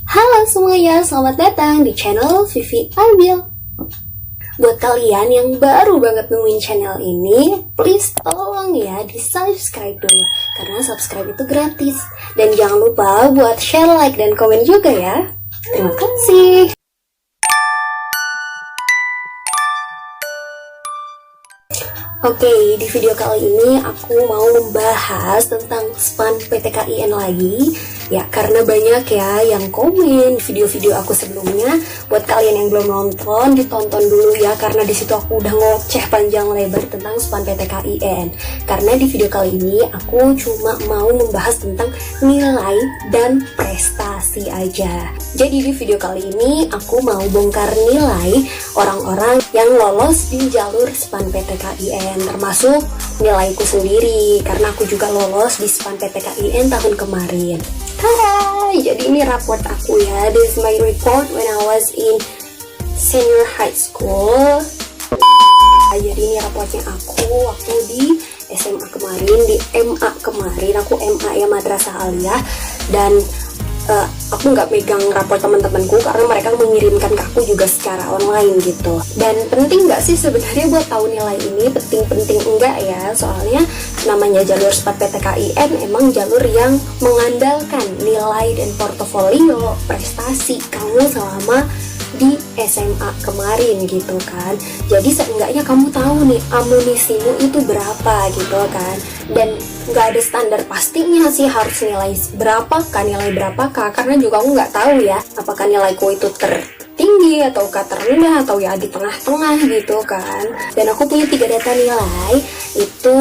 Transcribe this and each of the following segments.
Halo semuanya, selamat datang di channel Vivi Arbil. Buat kalian yang baru banget nemuin channel ini, please tolong ya di subscribe dulu, karena subscribe itu gratis. Dan jangan lupa buat share, like, dan komen juga ya. Terima kasih. Oke, di video kali ini aku mau membahas tentang SPAN PTKIN lagi. Ya, karena banyak ya yang komen video-video aku sebelumnya. Buat kalian yang belum nonton, ditonton dulu ya, karena disitu aku udah ngoceh panjang lebar tentang SPAN PTKIN. Karena di video kali ini aku cuma mau membahas tentang nilai dan prestasi aja. Jadi di video kali ini aku mau bongkar nilai orang-orang yang lolos di jalur SPAN PTKIN, termasuk nilaiku sendiri, karena aku juga lolos di SPAN PTKIN tahun kemarin. Hai, jadi ini raport aku ya. This is my report when I was in senior high school. Jadi ini raportnya aku waktu di SMA kemarin, di MA kemarin. Aku MA ya, Madrasah Aliyah. Dan aku nggak megang raport teman-temanku karena mereka mengirimkan ke aku juga secara online gitu. Dan penting nggak sih sebenarnya buat tahu nilai ini? Penting-penting enggak ya, soalnya namanya jalur SPAN PTKIN emang jalur yang mengandalkan nilai dan portofolio prestasi kamu selama di SMA kemarin gitu kan. Jadi seenggaknya kamu tahu nih amunisimu itu berapa gitu kan. Dan nggak ada standar pastinya sih harus nilai berapakah, nilai berapakah, karena juga aku nggak tahu ya apakah nilaiku itu tertinggi atau terendah atau ya di tengah-tengah gitu kan. Dan aku punya 3 data nilai itu.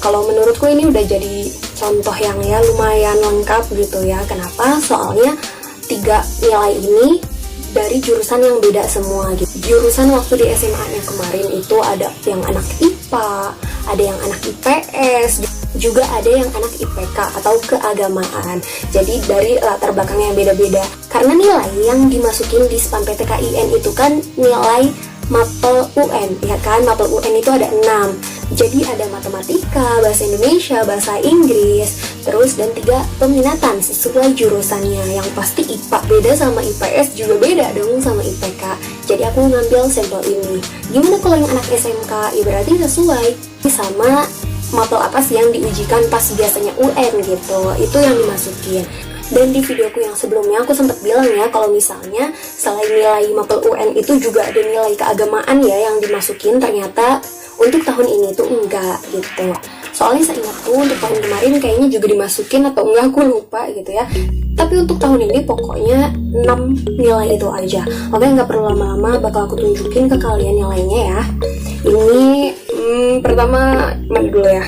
Kalau menurutku ini udah jadi contoh yang ya lumayan lengkap gitu ya. Kenapa? Soalnya 3 nilai ini dari jurusan yang beda semua gitu. Jurusan waktu di SMA-nya kemarin itu ada yang anak IPA, ada yang anak IPS, juga ada yang anak IPK atau keagamaan. Jadi dari latar belakang yang beda-beda. Karena nilai yang dimasukin di SPAN PTKIN itu kan nilai MAPEL UN, ya kan? MAPEL UN itu ada 6. Jadi ada matematika, bahasa Indonesia, bahasa Inggris, terus dan 3 peminatan sesuai jurusannya. Yang pasti IPA beda sama IPS juga beda dong sama IPK. Jadi aku ngambil sampel ini. Gimana kalau yang anak SMK? Ya berarti sesuai sama MAPEL apa sih yang diujikan pas biasanya UN gitu. Itu yang dimasukin. Dan di videoku yang sebelumnya aku sempat bilang ya, kalau misalnya selain nilai MAPEL UN itu juga ada nilai keagamaan ya yang dimasukin, ternyata untuk tahun ini tuh enggak gitu. Soalnya seingatku untuk tahun kemarin kayaknya juga dimasukin atau enggak, aku lupa gitu ya. Tapi untuk tahun ini pokoknya 6 nilai itu aja. Oke, nggak perlu lama-lama, bakal aku tunjukin ke kalian nilainya ya. Ini pertama mana dulu ya?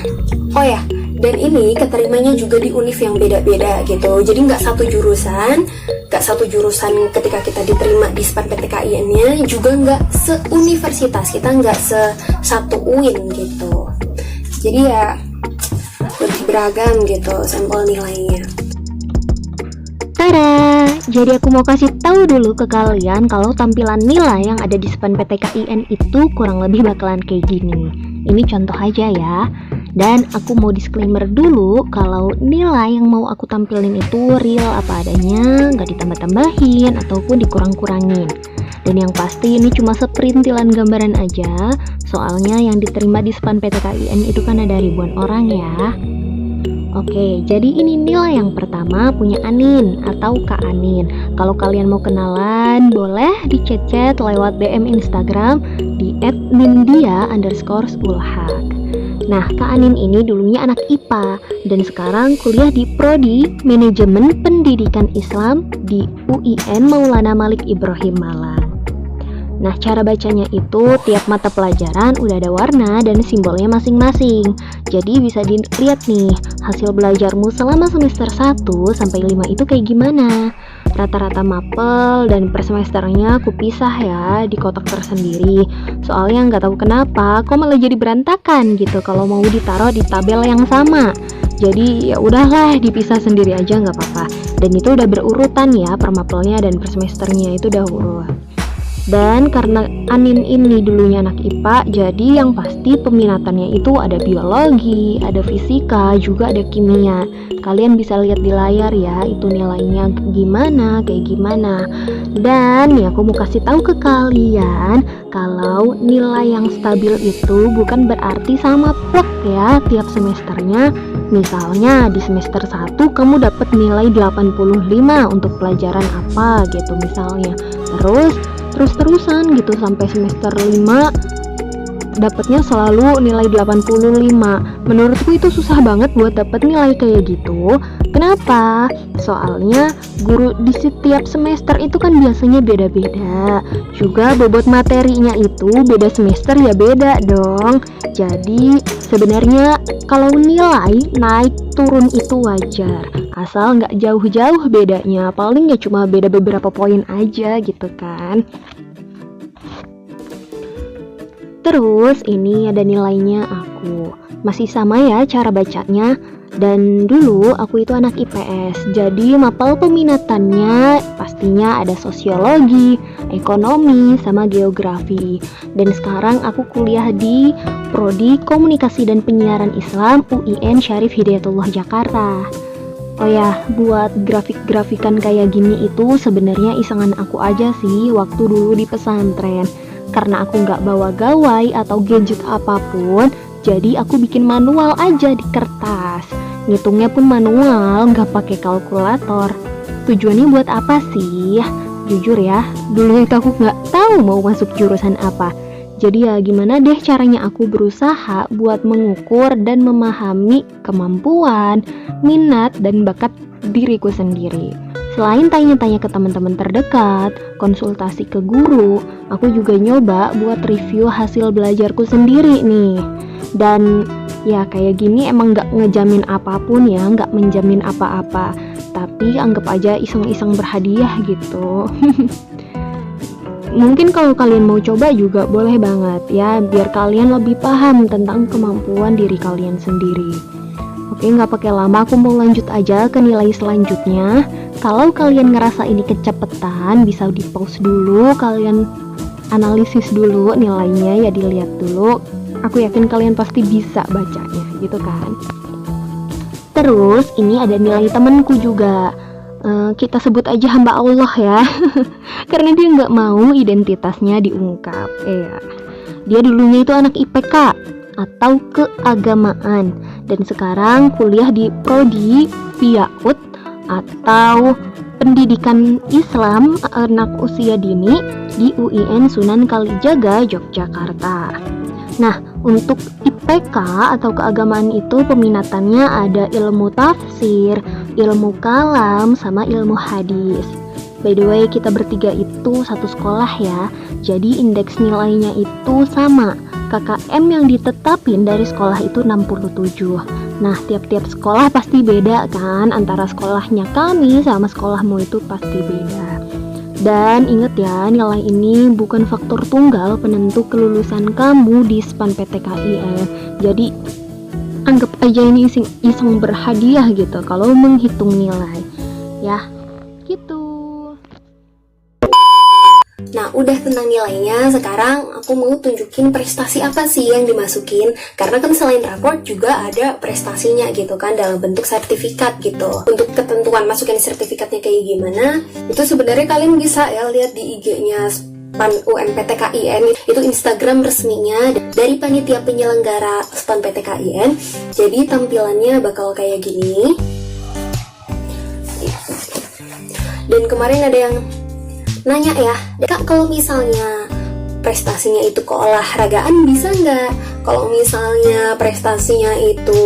Oh ya, dan ini keterimanya juga di univ yang beda-beda gitu. Jadi nggak satu jurusan ketika kita diterima di SPAN PTKIN-nya juga nggak seuniversitas, kita nggak satu UIN gitu. Jadi ya lebih beragam gitu sampel nilainya. Tada! Jadi aku mau kasih tahu dulu ke kalian kalau tampilan nilai yang ada di SPAN PTKIN itu kurang lebih bakalan kayak gini. Ini contoh aja ya. Dan aku mau disclaimer dulu kalau nilai yang mau aku tampilin itu real apa adanya, nggak ditambah-tambahin ataupun dikurang-kurangin. Dan yang pasti ini cuma seperintilan gambaran aja, soalnya yang diterima di SPAN PTKIN itu kan ada ribuan orang ya. Oke, jadi ini nilai yang pertama punya Anin atau Kak Anin. Kalau kalian mau kenalan, boleh di chat-chat lewat DM Instagram di @nindia_ulhaq. Nah, Kak Anin ini dulunya anak IPA dan sekarang kuliah di Prodi Manajemen Pendidikan Islam di UIN Maulana Malik Ibrahim Malang. Nah, cara bacanya itu tiap mata pelajaran udah ada warna dan simbolnya masing-masing. Jadi bisa dilihat nih, hasil belajarmu selama semester 1 sampai 5 itu kayak gimana. Rata-rata mapel dan per semesternya aku pisah ya di kotak tersendiri. Soalnya nggak tahu kenapa kok malah jadi berantakan gitu kalau mau ditaruh di tabel yang sama. Jadi ya udahlah dipisah sendiri aja nggak apa-apa. Dan itu udah berurutan ya per mapelnya dan per semesternya itu udah urut. Dan karena Anin ini dulunya anak IPA, jadi yang pasti peminatannya itu ada biologi, ada fisika, juga ada kimia. Kalian bisa lihat di layar ya, itu nilainya gimana, kayak gimana. Dan nih aku mau kasih tahu ke kalian kalau nilai yang stabil itu bukan berarti sama plek ya tiap semesternya. Misalnya di semester 1 kamu dapat nilai 85 untuk pelajaran apa gitu misalnya. Terus-terusan gitu sampai semester 5 dapatnya selalu nilai 85. Menurutku itu susah banget buat dapat nilai kayak gitu. Kenapa? Soalnya guru di setiap semester itu kan biasanya beda-beda. Juga bobot materinya itu beda semester ya beda dong. Jadi sebenarnya kalau nilai naik turun itu wajar, asal nggak jauh-jauh bedanya. Paling ya cuma beda beberapa poin aja gitu kan. Terus ini ada nilainya aku. Masih sama ya cara bacanya. Dan dulu aku itu anak IPS. Jadi mapel peminatannya pastinya ada sosiologi, ekonomi, sama geografi. Dan sekarang aku kuliah di Prodi Komunikasi dan Penyiaran Islam UIN Syarif Hidayatullah Jakarta. Oh ya, buat grafik-grafikan kayak gini itu sebenarnya isengan aku aja sih waktu dulu di pesantren. Karena aku nggak bawa gawai atau gadget apapun, jadi aku bikin manual aja di kertas. Ngitungnya pun manual, nggak pakai kalkulator. Tujuannya buat apa sih? Jujur ya, dulu itu aku nggak tahu mau masuk jurusan apa. Jadi ya gimana deh caranya aku berusaha buat mengukur dan memahami kemampuan, minat, dan bakat diriku sendiri. Selain tanya-tanya ke teman-teman terdekat, konsultasi ke guru, aku juga nyoba buat review hasil belajarku sendiri nih. Dan ya kayak gini emang gak ngejamin apapun ya, gak menjamin apa-apa. Tapi anggap aja iseng-iseng berhadiah gitu. Mungkin kalau kalian mau coba juga boleh banget ya, biar kalian lebih paham tentang kemampuan diri kalian sendiri. Oke, gak pakai lama, aku mau lanjut aja ke nilai selanjutnya. Kalau kalian ngerasa ini kecepatan, bisa di pause dulu, kalian analisis dulu nilainya ya, dilihat dulu. Aku yakin kalian pasti bisa bacanya gitu kan. Terus ini ada nilai temanku juga. Kita sebut aja hamba Allah ya. Karena dia nggak mau identitasnya diungkap. Dia dulunya itu anak IPK atau keagamaan, dan sekarang kuliah di Prodi PIAUD atau Pendidikan Islam Anak Usia Dini di UIN Sunan Kalijaga, Yogyakarta. Nah, untuk IPK atau keagamaan itu peminatannya ada ilmu tafsir, ilmu kalam, sama ilmu hadis. By the way, kita bertiga itu satu sekolah ya, jadi indeks nilainya itu sama. KKM yang ditetapin dari sekolah itu 67. Nah, tiap-tiap sekolah pasti beda kan, antara sekolahnya kami sama sekolahmu itu pasti beda. Dan ingat ya, nilai ini bukan faktor tunggal penentu kelulusan kamu di SPAN PTKIN. Jadi anggap aja ini iseng berhadiah gitu kalau menghitung nilai. Ya, gitu. Nah, udah tentang nilainya, sekarang aku mau tunjukin prestasi apa sih yang dimasukin. Karena kan selain raport juga ada prestasinya gitu kan, dalam bentuk sertifikat gitu. Untuk ketentuan masukin sertifikatnya kayak gimana, itu sebenarnya kalian bisa ya lihat di IG-nya SPAN UMPTKIN. Itu Instagram resminya dari panitia penyelenggara SPAN PTKIN. Jadi tampilannya bakal kayak gini. Dan kemarin ada yang nanya ya, Kak, kalau misalnya prestasinya itu keolahragaan bisa nggak? Kalau misalnya prestasinya itu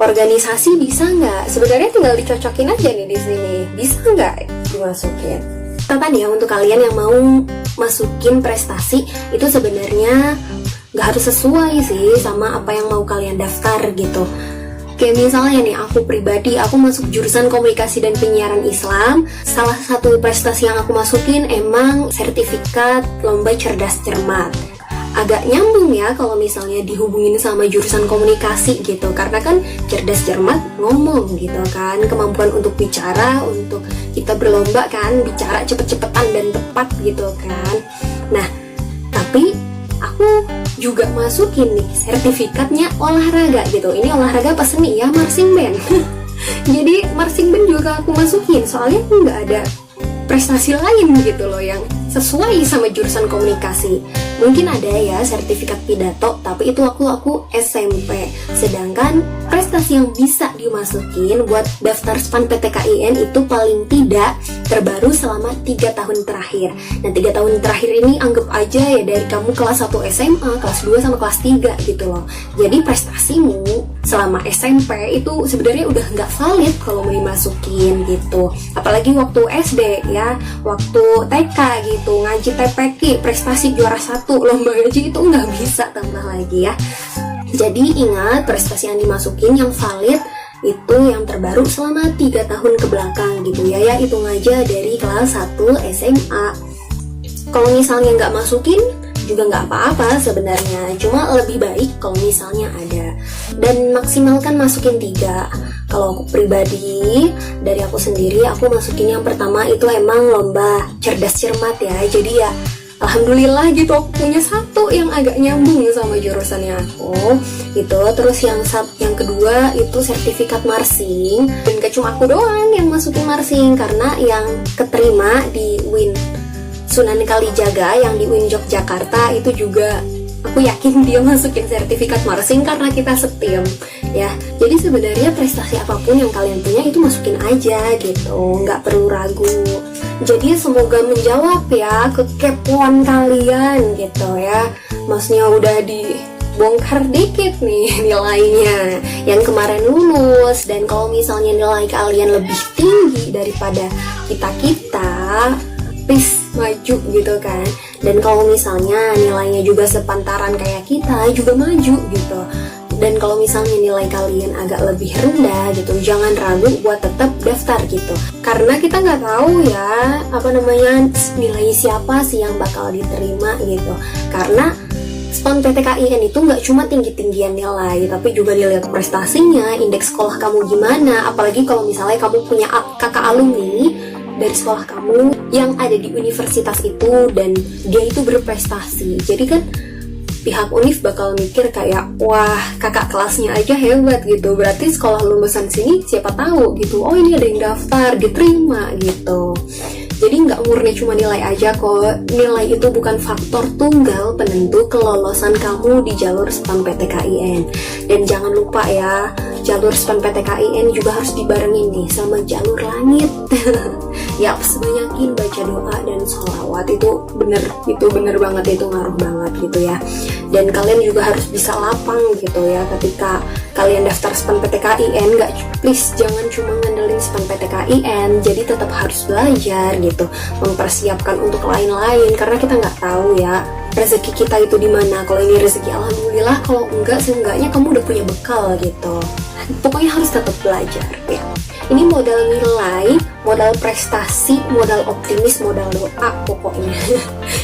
organisasi bisa nggak? Sebenarnya tinggal dicocokin aja nih di sini. Bisa nggak dimasukin? Catatan ya untuk kalian yang mau masukin prestasi itu sebenarnya nggak harus sesuai sih sama apa yang mau kalian daftar gitu. Kayak misalnya nih, aku pribadi, aku masuk jurusan komunikasi dan penyiaran Islam. Salah satu prestasi yang aku masukin emang sertifikat lomba cerdas cermat. agak nyambung ya kalau misalnya dihubungin sama jurusan komunikasi gitu, karena kan cerdas cermat ngomong gitu kan, kemampuan untuk bicara, untuk kita berlomba kan bicara cepet-cepetan dan tepat gitu kan. Nah tapi aku juga masukin nih sertifikatnya olahraga gitu. Ini olahraga apa seni ya, marching band. Jadi marching band juga aku masukin, soalnya nggak ada prestasi lain gitu loh yang sesuai sama jurusan komunikasi. Mungkin ada ya sertifikat pidato, tapi itu aku SMP. Sedangkan prestasi yang bisa dimasukin buat daftar SPAN PTKIN itu paling tidak terbaru selama 3 tahun terakhir. Nah 3 tahun terakhir ini anggap aja ya dari kamu kelas 1 SMA, kelas 2 sama kelas 3 gitu loh. Jadi prestasimu selama SMP itu sebenarnya udah nggak valid kalau mau dimasukin gitu. Apalagi waktu SD ya, waktu TK gitu, ngaji TPQ, prestasi juara 1 lomba ngaji itu nggak bisa tambah lagi ya. Jadi ingat, prestasi yang dimasukin yang valid itu yang terbaru selama 3 tahun ke belakang gitu ya, hitung aja dari kelas 1 SMA. Kalau misalnya nggak masukin juga nggak apa-apa sebenarnya, cuma lebih baik kalau misalnya ada. Dan maksimalkan masukin 3. Kalau aku pribadi, dari aku sendiri, aku masukin yang pertama itu emang lomba cerdas cermat ya. Jadi ya alhamdulillah gitu aku punya satu yang agak nyambung sama jurusannya aku gitu. Terus yang kedua itu sertifikat marching, dan gak cuma aku doang yang masukin marching, karena yang keterima di UIN Sunan Kalijaga yang di UIN Yogyakarta itu juga aku yakin dia masukin sertifikat marching karena kita setim ya. Jadi sebenarnya prestasi apapun yang kalian punya itu masukin aja gitu, nggak perlu ragu. Jadi semoga menjawab ya kekepoan kalian gitu ya. Maksudnya udah dibongkar dikit nih nilainya yang kemarin lulus, dan kalau misalnya nilai kalian lebih tinggi daripada kita please maju gitu kan. Dan kalau misalnya nilainya juga sepantaran kayak kita, juga maju gitu. Dan kalau misalnya nilai kalian agak lebih rendah gitu, jangan ragu buat tetap daftar gitu, karena kita nggak tahu ya nilai siapa sih yang bakal diterima gitu. Karena SPAN PTKIN itu nggak cuma tinggi-tinggian nilai, tapi juga dilihat prestasinya, indeks sekolah kamu gimana. Apalagi kalau misalnya kamu punya kakak alumni dari sekolah kamu yang ada di universitas itu dan dia itu berprestasi, jadi kan pihak univ bakal mikir kayak, wah kakak kelasnya aja hebat gitu, berarti sekolah lulusan sini siapa tahu gitu, oh ini ada yang daftar, diterima gitu. Jadi nggak murni cuma nilai aja kok, nilai itu bukan faktor tunggal penentu kelolosan kamu di jalur SPAN PTKIN. Dan jangan lupa ya, jalur SPAN PTKIN juga harus dibarengin nih sama jalur langit. Ya sebanyakin baca doa dan sholawat, itu bener banget, itu ngaruh banget gitu ya. Dan kalian juga harus bisa lapang gitu ya ketika kalian daftar SPAN PTKIN. Please jangan cuma ngandelin SPAN PTKIN, jadi tetap harus belajar gitu, mempersiapkan untuk lain-lain, karena kita nggak tahu ya rezeki kita itu di mana. Kalau ini rezeki alhamdulillah, kalau enggak seenggaknya kamu udah punya bekal gitu. Pokoknya harus tetap belajar ya. Ini modal nilai, modal prestasi, modal optimis, modal doa pokoknya.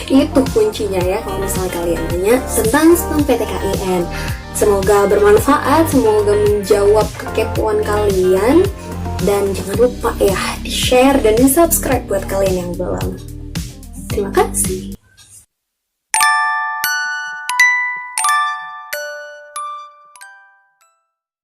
Itu kuncinya ya kalau misalnya kalian tanya tentang SPAN PTKIN. Semoga bermanfaat, semoga menjawab kekepoan kalian. Dan jangan lupa ya di-share dan di-subscribe buat kalian yang belum. Terima kasih.